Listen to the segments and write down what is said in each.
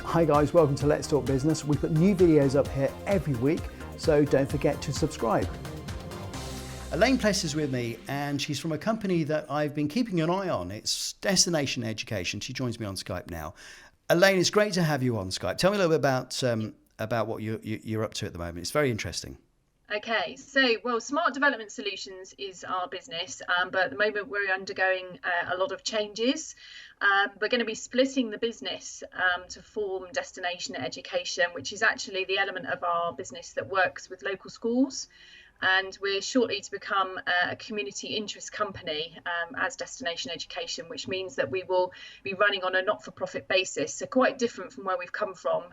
Hi guys, welcome to Let's Talk Business. We put new videos up here every week, so don't forget to subscribe. Elaine Plested is with me, and she's from a company that I've been keeping an eye on. It's Destination Education. She joins me on Skype now. Elaine, it's great to have you on Skype. Tell me a little bit about what you're up to at the moment. It's very interesting. Okay, so Smart Development Solutions is our business, but at the moment we're undergoing a lot of changes. We're going to be splitting the business to form Destination Education, which is actually the element of our business that works with local schools. And we're shortly to become a community interest company as Destination Education, which means that we will be running on a not-for-profit basis, so quite different from where we've come from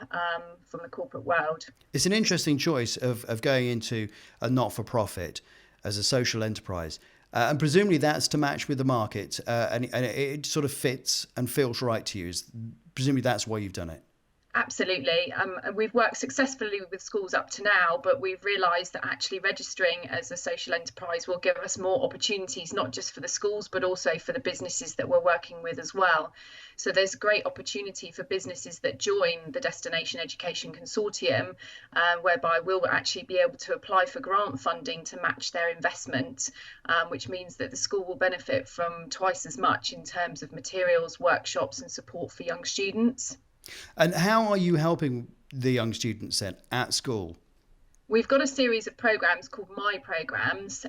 the corporate world. It's an interesting choice of going into a not-for-profit as a social enterprise. And presumably that's to match with the market, and it sort of fits and feels right to you. Presumably that's why you've done it. Absolutely. We've worked successfully with schools up to now, but we've realised that actually registering as a social enterprise will give us more opportunities, not just for the schools, but also for the businesses that we're working with as well. So there's great opportunity for businesses that join the Destination Education Consortium, whereby we'll actually be able to apply for grant funding to match their investment, which means that the school will benefit from twice as much in terms of materials, workshops and support for young students. And how are you helping the young students then at school? We've got a series of programs called My Programs.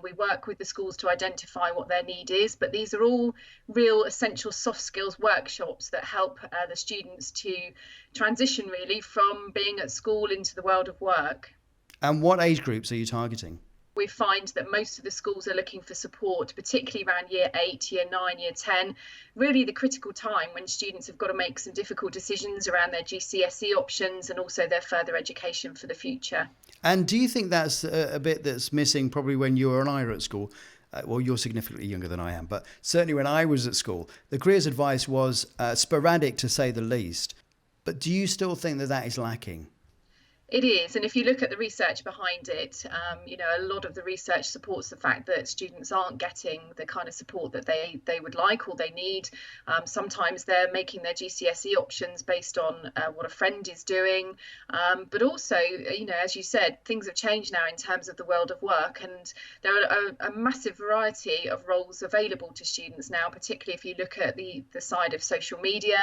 We work with the schools to identify what their need is, but these are all real essential soft skills workshops that help the students to transition really from being at school into the world of work. And what age groups are you targeting? We find that most of the schools are looking for support, particularly around year 8, year 9, year 10, really the critical time when students have got to make some difficult decisions around their GCSE options and also their further education for the future. And do you think that's a bit that's missing probably when you and I were at school? Well, you're significantly younger than I am, but certainly when I was at school, the careers advice was sporadic to say the least. But do you still think that that is lacking? It is, and if you look at the research behind it, a lot of the research supports the fact that students aren't getting the kind of support that they would like or they need. Sometimes they're making their GCSE options based on what a friend is doing, but also, as you said, things have changed now in terms of the world of work, and there are a massive variety of roles available to students now, particularly if you look at the side of social media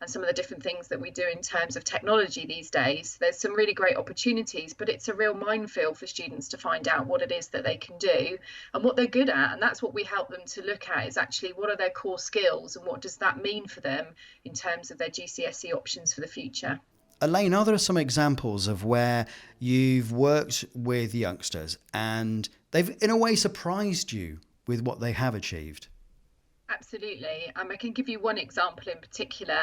and some of the different things that we do in terms of technology these days. There's some really great opportunities, but it's a real minefield for students to find out what it is that they can do and what they're good at. And that's what we help them to look at, is actually what are their core skills and what does that mean for them in terms of their GCSE options for the future. Elaine, are there some examples of where you've worked with youngsters and they've in a way surprised you with what they have achieved? Absolutely. I can give you one example in particular,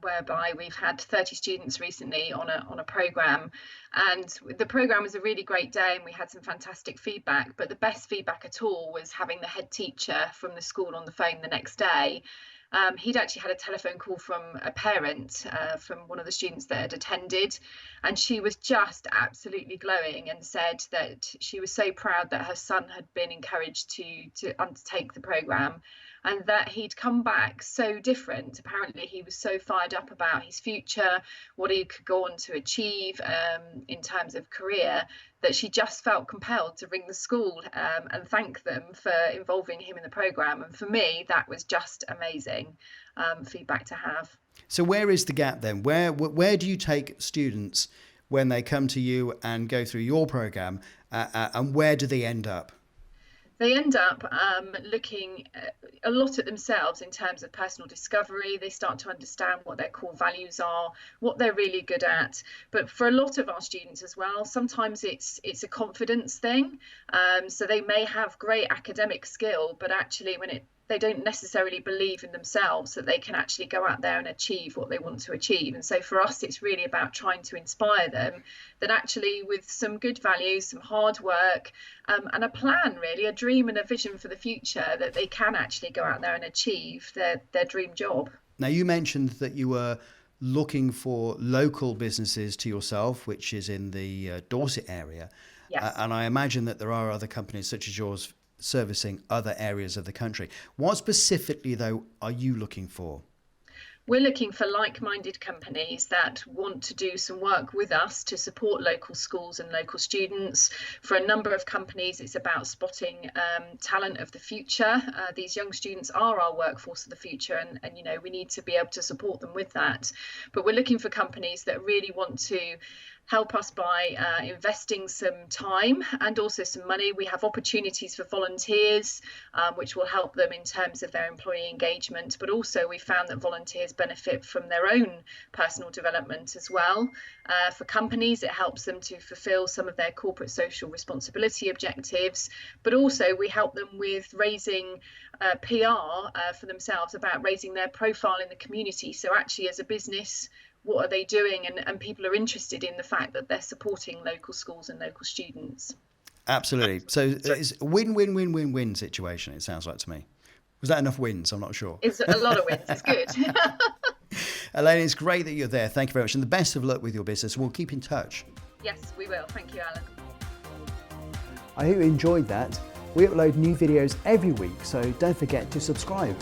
whereby we've had 30 students recently on a programme, and the programme was a really great day and we had some fantastic feedback, but the best feedback at all was having the head teacher from the school on the phone the next day. He'd actually had a telephone call from a parent from one of the students that had attended, and she was just absolutely glowing and said that she was so proud that her son had been encouraged to undertake the programme and that he'd come back so different. Apparently he was so fired up about his future, what he could go on to achieve in terms of career, that she just felt compelled to ring the school and thank them for involving him in the programme. And for me, that was just amazing feedback to have. So where is the gap then? Where do you take students when they come to you and go through your programme, and where do they end up? They end up looking a lot at themselves in terms of personal discovery. They start to understand what their core values are, what they're really good at. But for a lot of our students as well, sometimes it's a confidence thing. So they may have great academic skill, but actually they don't necessarily believe in themselves that they can actually go out there and achieve what they want to achieve. And so for us, it's really about trying to inspire them that actually with some good values, some hard work, and a plan, really, a dream and a vision for the future, that they can actually go out there and achieve their dream job. Now, you mentioned that you were looking for local businesses to yourself, which is in the Dorset area. Yes. And I imagine that there are other companies such as yours servicing other areas of the country. What specifically, though, are you looking for? We're looking for like-minded companies that want to do some work with us to support local schools and local students. For a number of companies, it's about spotting talent of the future. These young students are our workforce of the future, and you know, we need to be able to support them with that. But we're looking for companies that really want to help us by investing some time and also some money. We have opportunities for volunteers, which will help them in terms of their employee engagement, but also we found that volunteers benefit from their own personal development as well. For companies, it helps them to fulfill some of their corporate social responsibility objectives, but also we help them with raising PR for themselves, about raising their profile in the community. So actually, as a business, what are they doing? And people are interested in the fact that they're supporting local schools and local students. Absolutely. So it's a win-win-win-win-win situation, it sounds like to me. Was that enough wins? I'm not sure. It's a lot of wins. It's good. Elaine, it's great that you're there. Thank you very much. And the best of luck with your business. We'll keep in touch. Yes, we will. Thank you, Alan. I hope you enjoyed that. We upload new videos every week, so don't forget to subscribe.